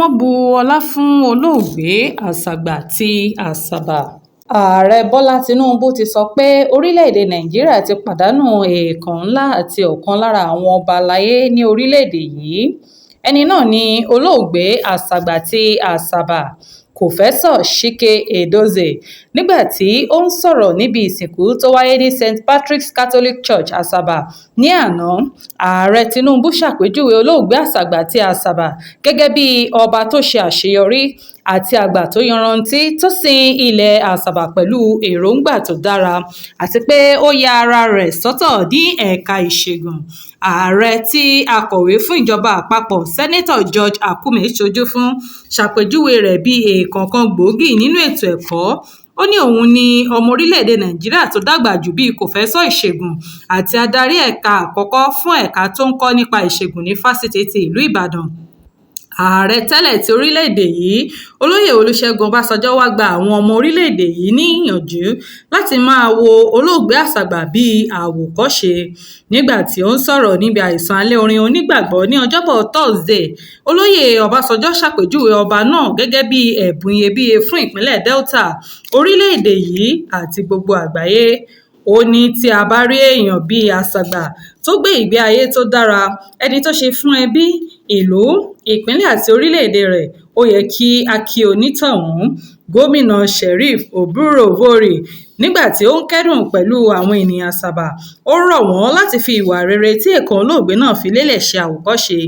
wọ́n bu ọlá fún olóògbé àṣàgbà ti àṣàbà. ààrẹ bọ́lá tínúbù ti sọ pé orílẹ̀-èdè nàìjíríà ti pàdánù èèkàn ńlá àti ọ̀kan lára àwọn ọba aláyé ní orílẹ̀-èdè yìí. ẹni náà ni olóògbé àṣàgbà ti àṣàbà kòfẹ́sọ̀ Chike Edozie nígbà tí ó ń sọ̀rọ̀ níbi ìsìnkú tó wáyé ní St. Patrick's Catholic Church Asaba ní àná. ààrẹ tinubu ṣàpèjúwe olóògbé àṣàgbà ti àṣàbà gẹ́gẹ́ bí ọba tó ṣe àṣeyọrí àti àgbà tó yanrantí tó sin ilẹ̀ àṣàbà pẹ̀lú èròǹgbà tó dára àti pé ó ya ara rẹ̀ sọ́tọ̀ ní ẹ̀ka ìṣègùn. ààrẹ tí akọ̀wé fún ìjọba àpapọ̀ sẹ́nẹ́tọ̀ George Akume ṣojú fún ṣàpèjúwe rẹ̀ bí èèkàn kan gbòógì nínú ètò ẹ̀kọ́. ó ní òun ni ọmọ orílẹ̀-èdè nàìjíríà tó dàgbà jù bíi kòfẹ́sọ̀ ìṣègùn àti adarí ẹ̀ka àkọ́kọ́ fún ẹ̀ka tó ń kọ́ nípa ìṣègùn ní fásitì ti ìlú ìbàdàn. ààrẹ tẹ́lẹ̀ ti orílẹ̀-èdè yìí olóyè olúṣẹ́gun ọbásanjọ́ wá gba àwọn ọmọ orílẹ̀-èdè yìí níyànjú láti máa wo olóògbé àṣàgbà bíi àwòkọ́ṣe. nígbà tí ó ń sọ̀rọ̀ níbi àìsùn alẹ́ orin onígbàgbọ́ ní ọjọ́bọ̀ Thursday, olóyè ọbásanjọ́ ṣàpèjúwe ọba náà gẹ́gẹ́ bí ẹ̀bùn iyebíye fún ìpínlẹ̀ Delta, orílẹ̀-èdè yìí àti gbogbo àgbáyé. ó ní tí a bá rí èèyàn bíi àṣàgbà tó gbé ìgbé ayé tó dára, ẹni tó ṣe fún ẹbí, ìlú, ìpínlẹ̀ àti orílẹ̀-èdè rẹ̀, ó yẹ kí a kí onítọ̀hún. gómìnà Sheriff Oborevwori nígbà tí ó ń kẹ́dùn pẹ̀lú àwọn ènìyàn àṣàbà, ó rọ̀ wọ́n láti fi ìwà rere tí èèkàn olóògbé náà fi lélẹ̀ ṣe àwòkọ́ṣe.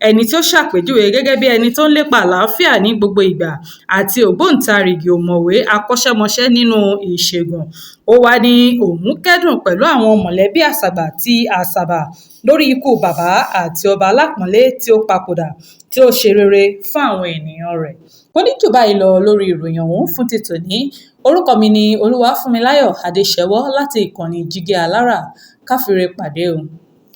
ẹni tí ó ṣàpèjúwe gẹ́gẹ́ bí ẹni tó ń lépa àlàáfíà ní gbogbo ìgbà àti ògbóǹtarìgì ọ̀mọ̀wé akọ́ṣẹ́mọṣẹ́ nínú ìṣègùn. ó wá ní òun kẹ́dùn pẹ̀lú àwọn mọ̀lẹ́bí àṣàgbà ti àṣàbà lórí ikú bàbá àti ọba alápọ̀nlé tí ó papòdà, tí ó ṣe rere fún àwọn ènìyàn rẹ̀. kò ní jù báyìí lọ lórí ìròyìn ọ̀hún fún ti tòní. orúkọ mi ni Olúwafúnmiláyọ̀ Adéṣẹwọ́ láti ìkànnì Jígí Alárà. ká fìre pàdé o.